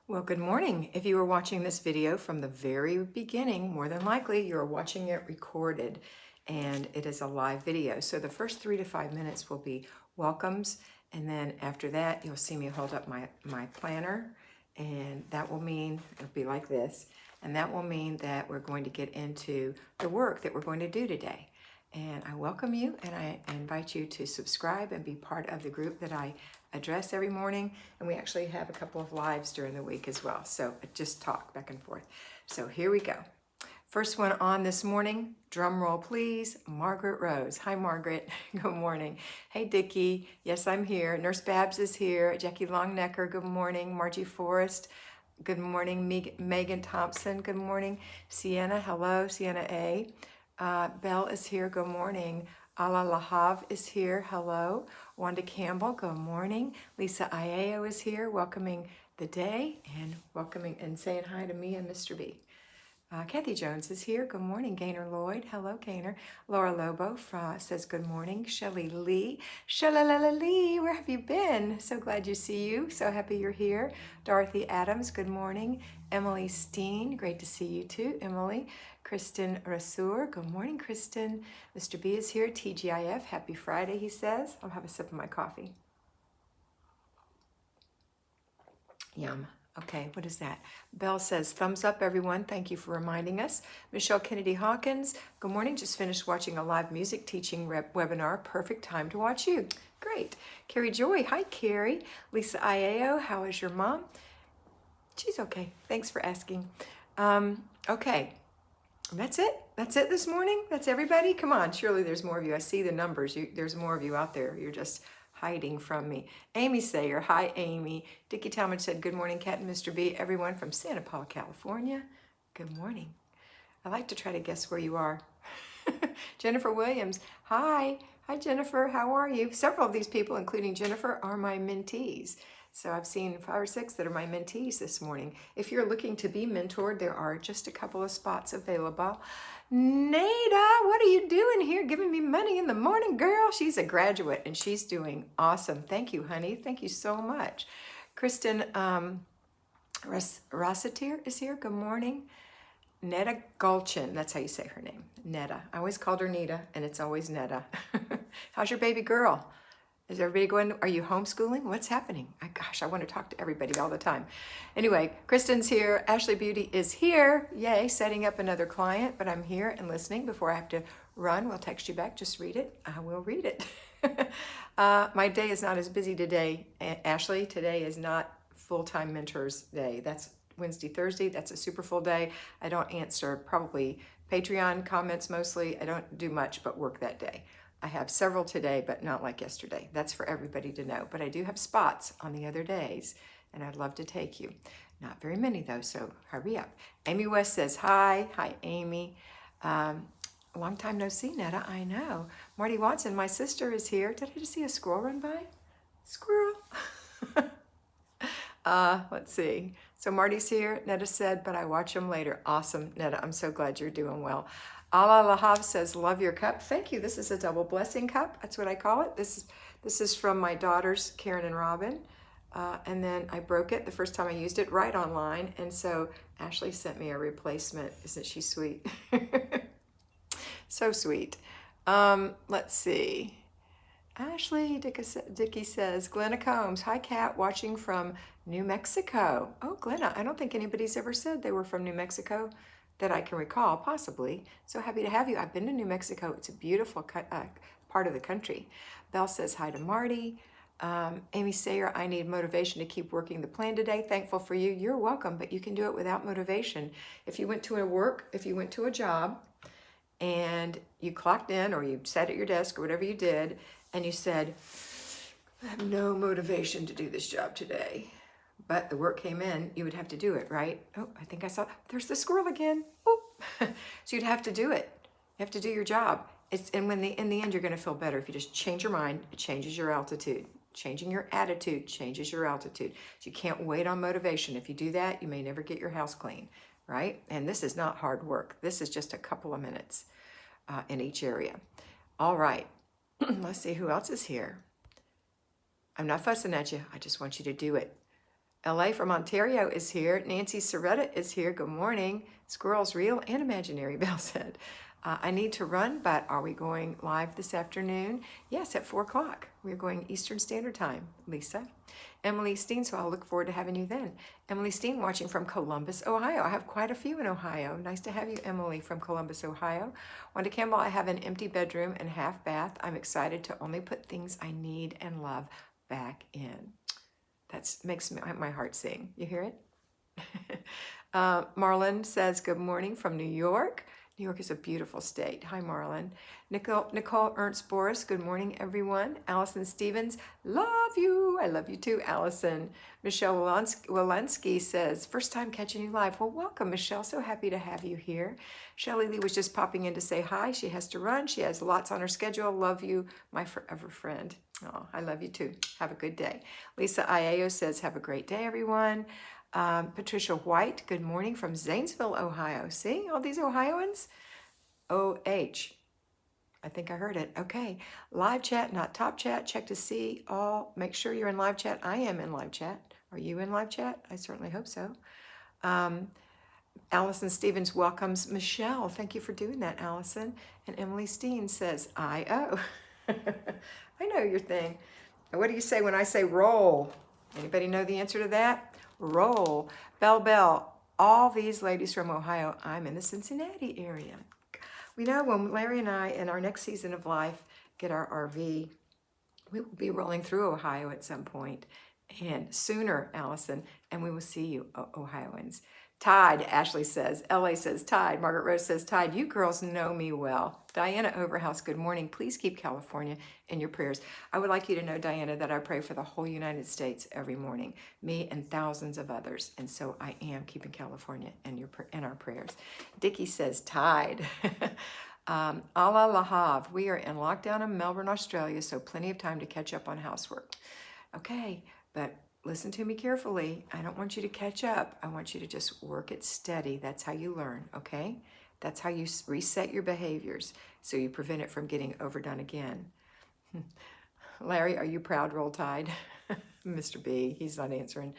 Well, good morning. If you are watching this video from the very beginning, more than likely you're watching it recorded and it is a live video. So the first 3 to 5 minutes will be welcomes, and then after that you'll see me hold up my planner, and that will mean it'll be like this, and that will mean that we're going to get into the work that we're going to do today. And I welcome you, and I invite you to subscribe and be part of the group that I address every morning. And we actually have a couple of lives during the week as well. So just talk back and forth. So here we go. First one on this morning, drum roll please, Margaret Rose. Hi, Margaret. Good morning. Hey, Dickie. Yes, I'm here. Nurse Babs is here. Jackie Longnecker. Good morning. Margie Forrest. Good morning. Megan Thompson. Good morning. Sienna. Hello. Sienna A. Belle is here. Good morning. Ala Lahav is here. Hello. Wanda Campbell. Good morning. Lisa Iao is here, welcoming the day and welcoming and saying hi to me and Mr. B. Kathy Jones is here. Good morning. Gaynor Lloyd. Hello, Gaynor. Laura Lobo says good morning. Shelley Lee. Shelley Lee, where have you been? So glad to see you. So happy you're here. Dorothy Adams, good morning. Emily Steen, great to see you too, Emily. Kristen Rasur, good morning, Kristen. Mr. B is here. TGIF, happy Friday, he says. I'll have a sip of my coffee. Yum. Okay, what is that? Belle says, thumbs up, everyone. Thank you for reminding us. Michelle Kennedy Hawkins, good morning. Just finished watching a live music teaching webinar. Perfect time to watch you. Great. Carrie Joy, hi, Carrie. Lisa Iao, how is your mom? She's okay. Thanks for asking. Okay, that's it. That's it this morning. That's everybody. Come on, surely there's more of you. I see the numbers. There's more of you out there. You're just hiding from me. Amy Sayer, hi Amy. Dickie Talmadge said, good morning, Kat and Mr. B. Everyone from Santa Paula, California. Good morning. I like to try to guess where you are. Jennifer Williams, hi. Hi Jennifer, how are you? Several of these people, including Jennifer, are my mentees. So I've seen 5 or 6 that are my mentees this morning. If you're looking to be mentored, there are just a couple of spots available. Nada, what are you doing here giving me money in the morning, girl? She's a graduate and she's doing awesome. Thank you, honey. Thank you so much. Kristen Rossiter is here. Good morning. Netta Gulchin, that's how you say her name, Netta. I always called her Nita, and it's always Netta. How's your baby girl? Is everybody going, are you homeschooling? What's happening? Gosh, I want to talk to everybody all the time. Anyway, Kristen's here. Ashley Beauty is here. Yay, setting up another client, but I'm here and listening before I have to run. We'll text you back. Just read it. I will read it. My day is not as busy today, Ashley. Today is not full-time mentors day. That's Wednesday, Thursday. That's a super full day. I don't answer probably Patreon comments mostly. I don't do much but work that day. I have several today, but not like yesterday. That's for everybody to know. But I do have spots on the other days, and I'd love to take you. Not very many, though, so hurry up. Amy West says, hi. Hi, Amy. Long time no see, Netta. I know. Marty Watson, my sister, is here. Did I just see a squirrel run by? Squirrel. Let's see. So Marty's here. Netta said, but I watch him later. Awesome, Netta. I'm so glad you're doing well. Ala Lahav says, love your cup. Thank you. This is a double blessing cup. That's what I call it. This is from my daughters, Karen and Robin. And then I broke it the first time I used it right online. And so Ashley sent me a replacement. Isn't she sweet? So sweet. Let's see. Ashley Dickey says, Glenna Combs, hi Kat, watching from New Mexico. Oh, Glenna, I don't think anybody's ever said they were from New Mexico that I can recall, possibly. So happy to have you. I've been to New Mexico. It's a beautiful part of the country. Belle says hi to Marty. Amy Sayer, I need motivation to keep working the plan today. Thankful for you. You're welcome, but you can do it without motivation. If you went to a job and you clocked in or you sat at your desk or whatever you did, and you said, I have no motivation to do this job today, but the work came in, you would have to do it, right? Oh, I think I saw, there's the squirrel again. Oh. So you'd have to do it. You have to do your job. And in the end, you're gonna feel better. If you just change your mind, it changes your altitude. Changing your attitude changes your altitude. So you can't wait on motivation. If you do that, you may never get your house clean, right? And this is not hard work. This is just a couple of minutes in each area. All right, let's see who else is here. I'm not fussing at you. I just want you to do it. LA from Ontario is here. Nancy Soretta is here. Good morning. Squirrels, real and imaginary, Belle said. I need to run, but are we going live this afternoon? Yes, at 4 o'clock. We're going Eastern Standard Time, Lisa. Emily Steen, so I'll look forward to having you then. Emily Steen watching from Columbus, Ohio. I have quite a few in Ohio. Nice to have you, Emily, from Columbus, Ohio. Wanda Campbell, I have an empty bedroom and half bath. I'm excited to only put things I need and love back in. That makes my heart sing. You hear it? Marlon says, good morning from New York. New York is a beautiful state. Hi, Marlon. Nicole Ernst Boris, good morning, everyone. Allison Stevens, love you. I love you too, Allison. Michelle Walensky says, first time catching you live. Well, welcome, Michelle. So happy to have you here. Shelley Lee was just popping in to say hi. She has to run. She has lots on her schedule. Love you, my forever friend. Oh, I love you too. Have a good day. Lisa Iao says, have a great day, everyone. Patricia White, good morning from Zanesville, Ohio. See all these Ohioans? O-H. I think I heard it. Okay. Live chat, not top chat. Check to see all. Make sure you're in live chat. I am in live chat. Are you in live chat? I certainly hope so. Allison Stevens welcomes Michelle. Thank you for doing that, Allison. And Emily Steen says, I-O. I know your thing. What do you say when I say roll? Anybody know the answer to that? Roll. Bell, all these ladies from Ohio. I'm in the Cincinnati area. We know when Larry and I, in our next season of life, get our RV, we will be rolling through Ohio at some point. And sooner, Allison, and we will see you, Ohioans. Tide, Ashley says. LA says Tide. Margaret Rose says Tide. You girls know me well. Diana Overhouse, good morning. Please keep California in your prayers. I would like you to know, Diana, that I pray for the whole United States every morning, me and thousands of others. And so I am keeping California in our prayers. Dickie says Tide. Allah Lahav. We are in lockdown in Melbourne, Australia, so plenty of time to catch up on housework. Okay, but listen to me carefully. I don't want you to catch up. I want you to just work it steady. That's how you learn, okay? That's how you reset your behaviors so you prevent it from getting overdone again. Larry, are you proud, Roll Tide? Mr. B, he's not answering.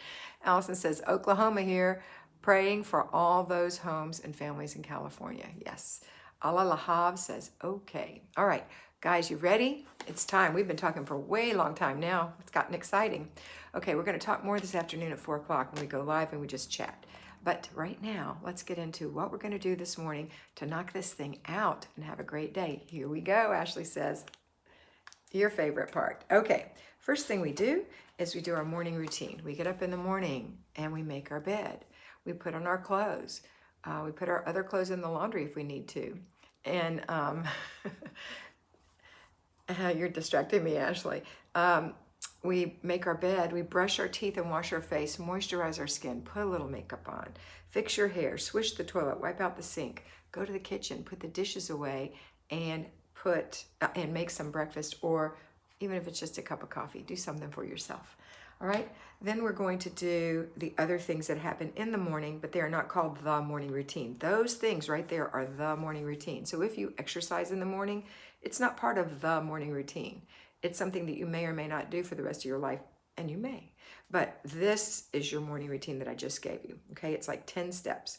Allison says, Oklahoma here, praying for all those homes and families in California. Yes. Allah Lahav says, okay. All right, guys, you ready? It's time. We've been talking for a way long time now. It's gotten exciting. Okay, we're going to talk more this afternoon at 4 o'clock when we go live and we just chat. But right now, let's get into what we're going to do this morning to knock this thing out and have a great day. Here we go, Ashley says. Your favorite part. Okay, first thing we do is we do our morning routine. We get up in the morning and we make our bed. We put on our clothes. We put our other clothes in the laundry if we need to. And you're distracting me, Ashley. We make our bed, we brush our teeth and wash our face, moisturize our skin, put a little makeup on, fix your hair, swish the toilet, wipe out the sink, go to the kitchen, put the dishes away, and make some breakfast, or even if it's just a cup of coffee, do something for yourself. All right, then we're going to do the other things that happen in the morning, but they are not called the morning routine. Those things right there are the morning routine. So if you exercise in the morning, it's not part of the morning routine. It's something that you may or may not do for the rest of your life, and you may. But this is your morning routine that I just gave you, okay? It's like 10 steps.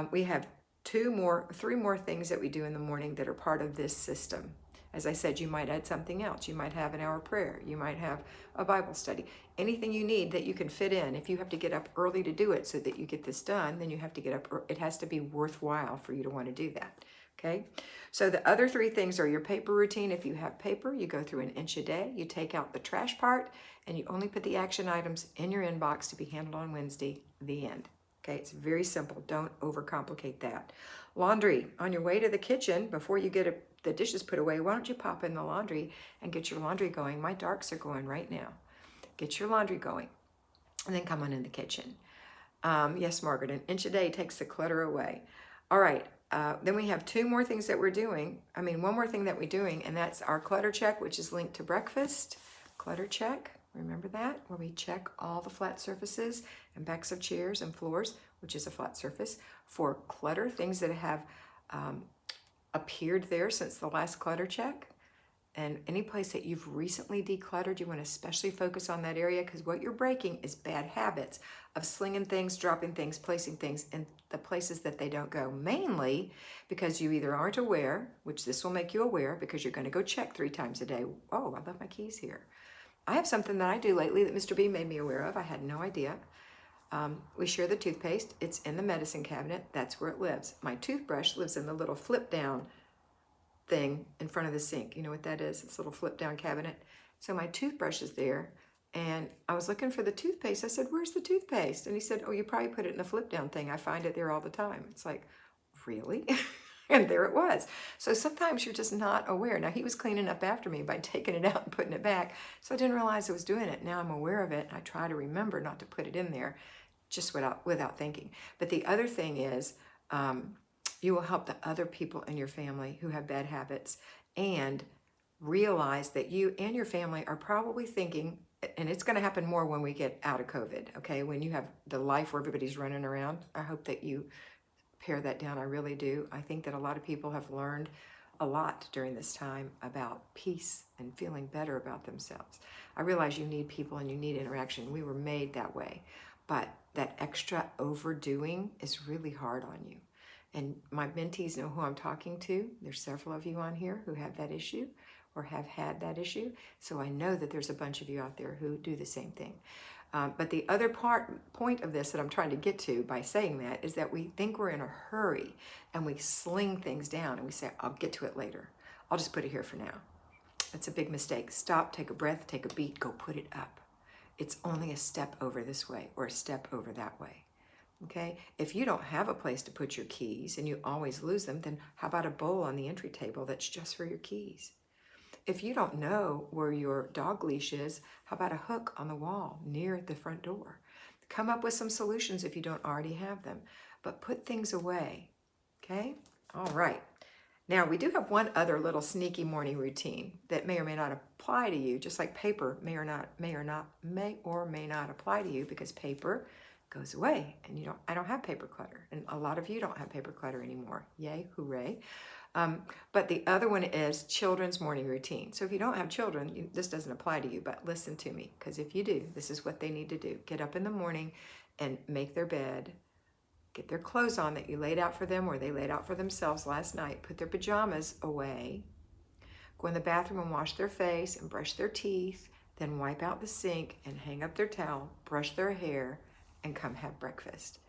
We have 3 more things that we do in the morning that are part of this system. As I said, you might add something else. You might have an hour prayer. You might have a Bible study. Anything you need that you can fit in. If you have to get up early to do it so that you get this done, then you have to get up. It has to be worthwhile for you to want to do that. Okay, so the other 3 things are your paper routine. If you have paper, you go through an inch a day. You take out the trash part, and you only put the action items in your inbox to be handled on Wednesday, the end. Okay, it's very simple. Don't overcomplicate that. Laundry, on your way to the kitchen, before you get the dishes put away, why don't you pop in the laundry and get your laundry going? My darks are going right now. Get your laundry going, and then come on in the kitchen. Yes, Margaret, an inch a day takes the clutter away. All right. Then we have 2 more things that we're doing. One more thing that we're doing, and that's our clutter check, which is linked to breakfast. Clutter check, remember that? Where we check all the flat surfaces and backs of chairs and floors, which is a flat surface, for clutter, things that have appeared there since the last clutter check. And any place that you've recently decluttered, you want to especially focus on that area, because what you're breaking is bad habits of slinging things, dropping things, placing things in the places that they don't go, mainly because you either aren't aware, which this will make you aware because you're going to go check 3 times a day. Oh, I left my keys here. I have something that I do lately that Mr. B made me aware of. I had no idea. We share the toothpaste. It's in the medicine cabinet. That's where it lives. My toothbrush lives in the little flip down thing in front of the sink. You know what that is? This little flip down cabinet. So my toothbrush is there, and I was looking for the toothpaste. I said, "Where's the toothpaste?" And he said, "Oh, you probably put it in the flip down thing. I find it there all the time." It's like, really? And there it was. So sometimes you're just not aware. Now, he was cleaning up after me by taking it out and putting it back, so I didn't realize I was doing it. Now I'm aware of it, and I try to remember not to put it in there just without thinking. But the other thing is, you will help the other people in your family who have bad habits, and realize that you and your family are probably thinking, and it's going to happen more when we get out of COVID, okay? When you have the life where everybody's running around, I hope that you pare that down. I really do. I think that a lot of people have learned a lot during this time about peace and feeling better about themselves. I realize you need people and you need interaction. We were made that way, but that extra overdoing is really hard on you. And my mentees know who I'm talking to. There's several of you on here who have that issue or have had that issue. So I know that there's a bunch of you out there who do the same thing. But the other point of this that I'm trying to get to by saying that is that we think we're in a hurry and we sling things down and we say, "I'll get to it later. I'll just put it here for now." That's a big mistake. Stop, take a breath, take a beat, go put it up. It's only a step over this way or a step over that way. Okay, if you don't have a place to put your keys and you always lose them, then how about a bowl on the entry table that's just for your keys? If you don't know where your dog leash is, how about a hook on the wall near the front door? Come up with some solutions if you don't already have them, but put things away, okay? All right. Now, we do have one other little sneaky morning routine that may or may not apply to you, just like paper may or may not apply to you, because paper goes away, and I don't have paper clutter, and a lot of you don't have paper clutter anymore. Yay, hooray. But the other one is children's morning routine. So if you don't have children, this doesn't apply to you, but listen to me, because if you do, this is what they need to do. Get up in the morning and make their bed, get their clothes on that you laid out for them or they laid out for themselves last night, put their pajamas away, go in the bathroom and wash their face and brush their teeth, then wipe out the sink and hang up their towel, brush their hair, and come have breakfast.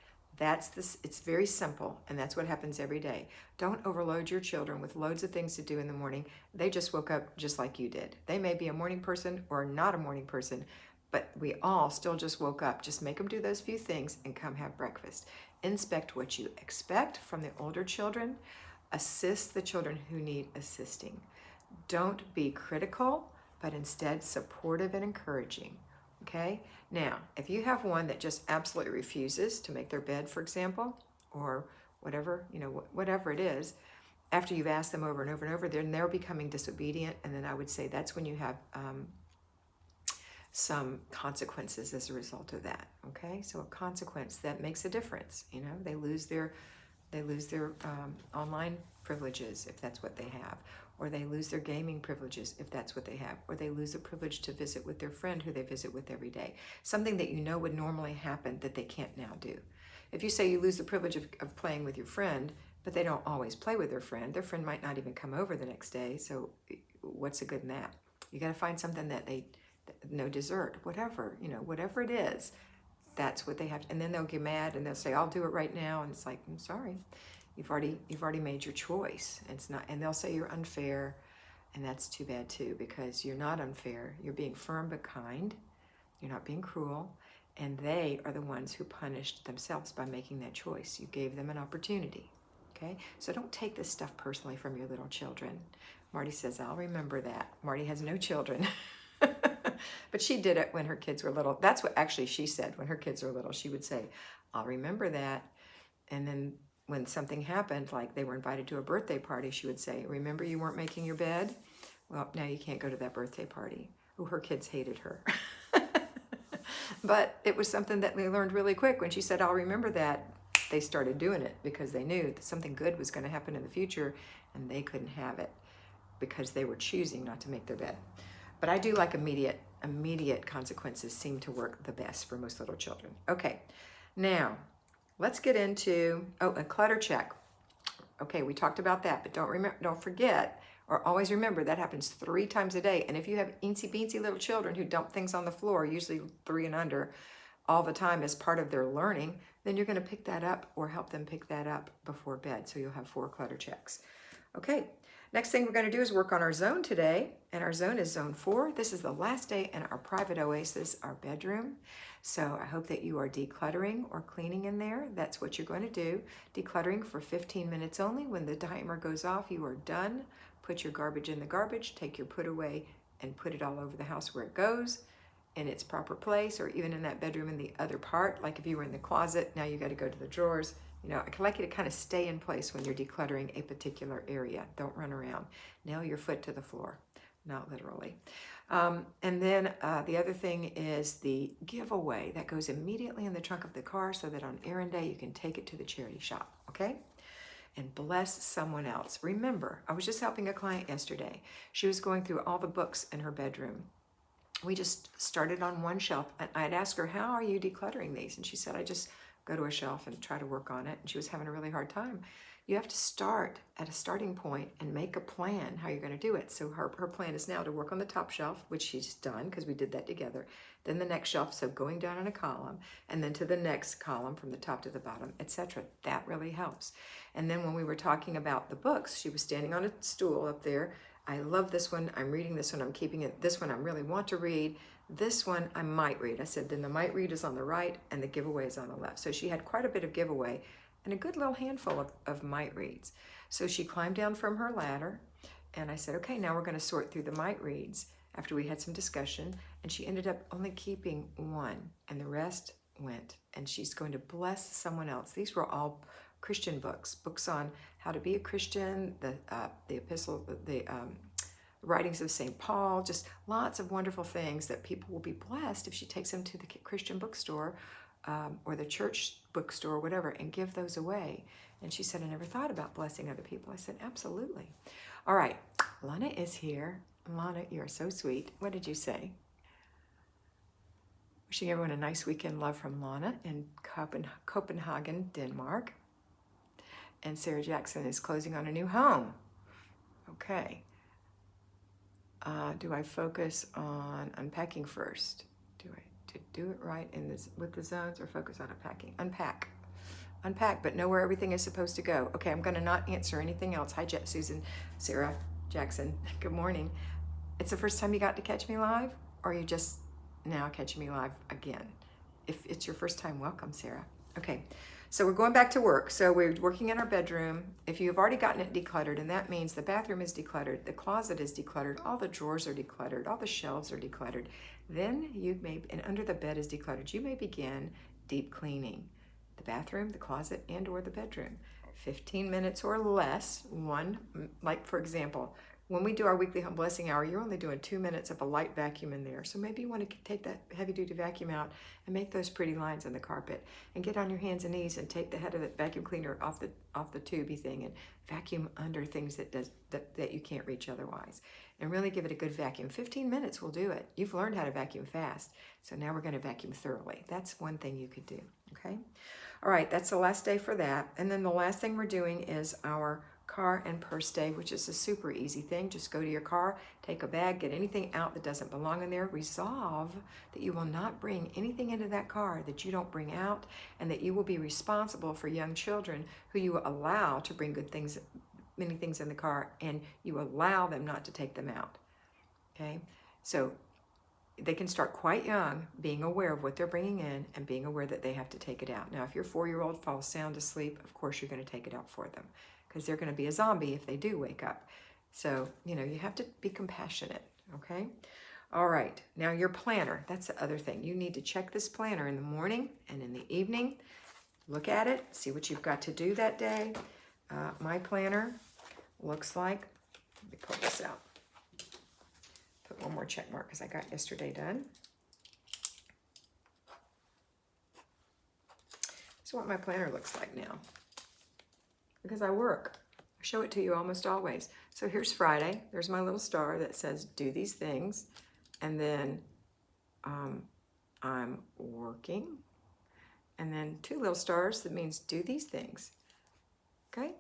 It's very simple, and that's what happens every day. Don't overload your children with loads of things to do in the morning. They just woke up just like you did. They may be a morning person or not a morning person, but we all still just woke up. Just make them do those few things and come have breakfast. Inspect what you expect from the older children. Assist the children who need assisting. Don't be critical, but instead supportive and encouraging. Okay? Now, if you have one that just absolutely refuses to make their bed, for example, or whatever, whatever it is, after you've asked them over and over and over, then they're becoming disobedient, and then I would say that's when you have some consequences as a result of that. Okay? So a consequence that makes a difference. They lose their online privileges if that's what they have, or they lose their gaming privileges if that's what they have, or they lose the privilege to visit with their friend who they visit with every day. Something that would normally happen that they can't now do. If you say you lose the privilege of playing with your friend, but they don't always play with their friend might not even come over the next day, so what's the good in that? You got to find something that no dessert, whatever it is, that's what they have. And then they'll get mad and they'll say, "I'll do it right now." And it's like, "I'm sorry. You've already made your choice." It's not, and they'll say you're unfair, and that's too bad too, because you're not unfair. You're being firm but kind. You're not being cruel, and they are the ones who punished themselves by making that choice. You gave them an opportunity. Okay, so don't take this stuff personally from your little children. Marty says, "I'll remember that." Marty has no children. But she did it when her kids were little. That's what actually she said when her kids were little. She would say, "I'll remember that." And then when something happened, like they were invited to a birthday party, she would say, "Remember you weren't making your bed? Well, now you can't go to that birthday party." Oh, her kids hated her. But it was something that they learned really quick. When she said, "I'll remember that," they started doing it because they knew that something good was going to happen in the future and they couldn't have it. because they were choosing not to make their bed. But I do like immediate consequences seem to work the best for most little children. Okay, now let's get into, a clutter check. Okay, we talked about that, but don't forget, or always remember, that happens 3 times a day. And if you have eensy beensy little children who dump things on the floor, usually 3 and under, all the time as part of their learning, then you're going to pick that up or help them pick that up before bed. So you'll have 4 clutter checks. Okay, next thing we're going to do is work on our zone today. And our zone is zone 4. This is the last day in our private oasis, our bedroom. So I hope that you are decluttering or cleaning in there. That's what you're going to do. Decluttering for 15 minutes only. When the timer goes off, you are done. Put your garbage in the garbage, take your put away and put it all over the house where it goes, in its proper place, or even in that bedroom in the other part. Like if you were in the closet, now you got to go to the drawers. You know, I like you to kind of stay in place when you're decluttering a particular area. Don't run around. Nail your foot to the floor, not literally. And then the other thing is the giveaway that goes immediately in the trunk of the car so that on errand day you can take it to the charity shop, okay? And bless someone else. Remember, I was just helping a client yesterday. She was going through all the books in her bedroom. We just started on one shelf, and I'd ask her, how are you decluttering these? And she said, I just go to a shelf and try to work on it. And she was having a really hard time. You have to start at a starting point and make a plan how you're going to do it. So her plan is now to work on the top shelf, which she's done because we did that together. Then the next shelf, so going down in a column, and then to the next column from the top to the bottom, etc. That really helps. And then when we were talking about the books, she was standing on a stool up there. I love this one. I'm reading this one. I'm keeping it. This one I really want to read. This one I might read. I said, then the might read is on the right and the giveaway is on the left. So she had quite a bit of giveaway and a good little handful of might reads. So she climbed down from her ladder and I said, okay, now we're going to sort through the might reads after we had some discussion. And she ended up only keeping 1 and the rest went. And she's going to bless someone else. These were all Christian books on how to be a Christian, the epistle, the writings of St. Paul, just lots of wonderful things that people will be blessed if she takes them to the Christian bookstore or the church bookstore or whatever and give those away. And she said, I never thought about blessing other people. I said, absolutely. All right, Lana is here. Lana, you're so sweet. What did you say? Wishing everyone a nice weekend. Love from Lana in Copenhagen, Denmark. And Sarah Jackson is closing on a new home. Okay. Do I focus on unpacking first? Do I to do it right in this with the zones or focus on unpacking? Unpack, but know where everything is supposed to go. Okay, I'm going to not answer anything else. Hi, Sarah Jackson. Good morning. It's the first time you got to catch me live, or are you just now catching me live again? If it's your first time, welcome, Sarah. Okay. So we're going back to work. So we're working in our bedroom. If you've already gotten it decluttered, and that means the bathroom is decluttered, the closet is decluttered, all the drawers are decluttered, all the shelves are decluttered, then and under the bed is decluttered, you may begin deep cleaning. The bathroom, the closet, and or the bedroom. 15 minutes or less, like for example, when we do our weekly home blessing hour, you're only doing 2 minutes of a light vacuum in there. So maybe you want to take that heavy duty vacuum out and make those pretty lines on the carpet and get on your hands and knees and take the head of the vacuum cleaner off the tubey thing and vacuum under things that you can't reach otherwise. And really give it a good vacuum. 15 minutes will do it. You've learned how to vacuum fast. So now we're going to vacuum thoroughly. That's one thing you could do, okay? All right, that's the last day for that. And then the last thing we're doing is our car and purse day, which is a super easy thing. Just go to your car, take a bag, get anything out that doesn't belong in there. Resolve that you will not bring anything into that car that you don't bring out, and that you will be responsible for young children who you allow to bring many things in the car, and you allow them not to take them out. Okay, so they can start quite young being aware of what they're bringing in and being aware that they have to take it out. Now, if your 4-year-old falls sound asleep, of course you're going to take it out for them, because they're going to be a zombie if they do wake up. So, you have to be compassionate, okay? All right, now your planner, that's the other thing. You need to check this planner in the morning and in the evening. Look at it, see what you've got to do that day. My planner looks like, let me pull this out. Put one more check mark because I got yesterday done. So what my planner looks like now. Because I work. I show it to you almost always. So here's Friday. There's my little star that says do these things. And then I'm working. And then 2 little stars, that means do these things. Okay?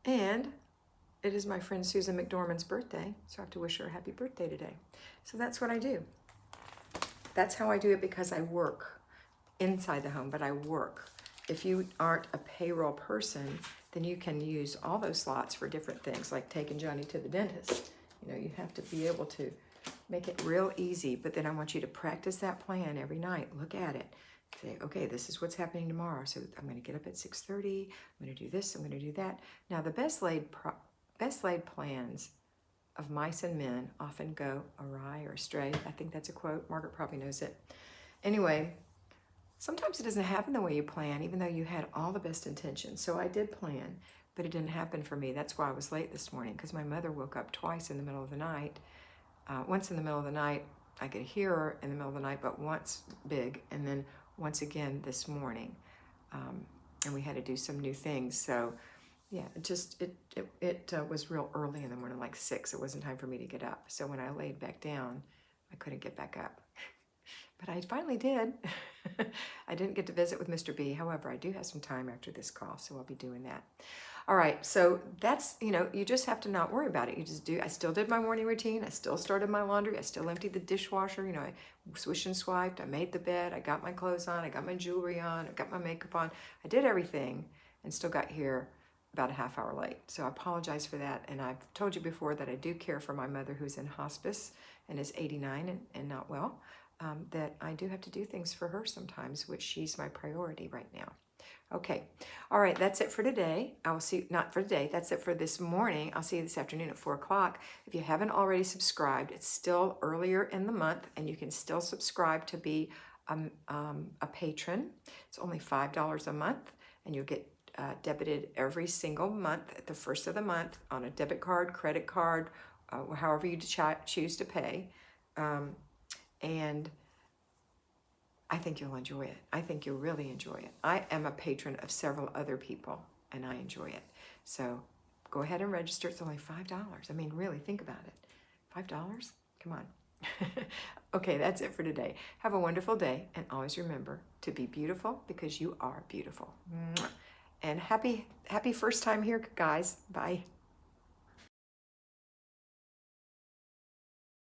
And it is my friend Susan McDormand's birthday, so I have to wish her a happy birthday today. So that's what I do. That's how I do it, because I work inside the home, but I work. If you aren't a payroll person, then you can use all those slots for different things, like taking Johnny to the dentist. You know, you have to be able to make it real easy, but then I want you to practice that plan every night. Look at it. Say, okay, this is what's happening tomorrow. So I'm going to get up at 6:30. I'm going to do this. I'm going to do that. Now, the best laid plans of mice and men often go awry or astray. I think that's a quote. Margaret probably knows it. Anyway, sometimes it doesn't happen the way you plan, even though you had all the best intentions. So I did plan, but it didn't happen for me. That's why I was late this morning, because my mother woke up twice in the middle of the night. Once in the middle of the night, I could hear her in the middle of the night, but once big, and then once again this morning. And we had to do some new things. So yeah, it was real early in the morning, like 6. It wasn't time for me to get up. So when I laid back down, I couldn't get back up. But I finally did. I didn't get to visit with Mr. B. However, I do have some time after this call, so I'll be doing that. All right, so that's, you know, you just have to not worry about it. You just do. I still did my morning routine. I still started my laundry. I still emptied the dishwasher. You know, I swish and swiped. I made the bed. I got my clothes on. I got my jewelry on. I got my makeup on. I did everything and still got here about a half hour late. So I apologize for that. And I've told you before that I do care for my mother, who's in hospice and is 89 and not well, that I do have to do things for her sometimes, which she's my priority right now. Okay. All right. That's it for today. I will see, not for today. That's it for this morning. I'll see you this afternoon at 4 o'clock. If you haven't already subscribed, it's still earlier in the month and you can still subscribe to be a patron. It's only $5 a month and you'll get debited every single month at the first of the month on a debit card, credit card, however you choose to pay. And I think you'll enjoy it. I think you'll really enjoy it. I am a patron of several other people, and I enjoy it. So go ahead and register. It's only $5. I mean, really, think about it. $5? Come on. Okay, that's it for today. Have a wonderful day, and always remember to be beautiful because you are beautiful. And happy first time here, guys. Bye.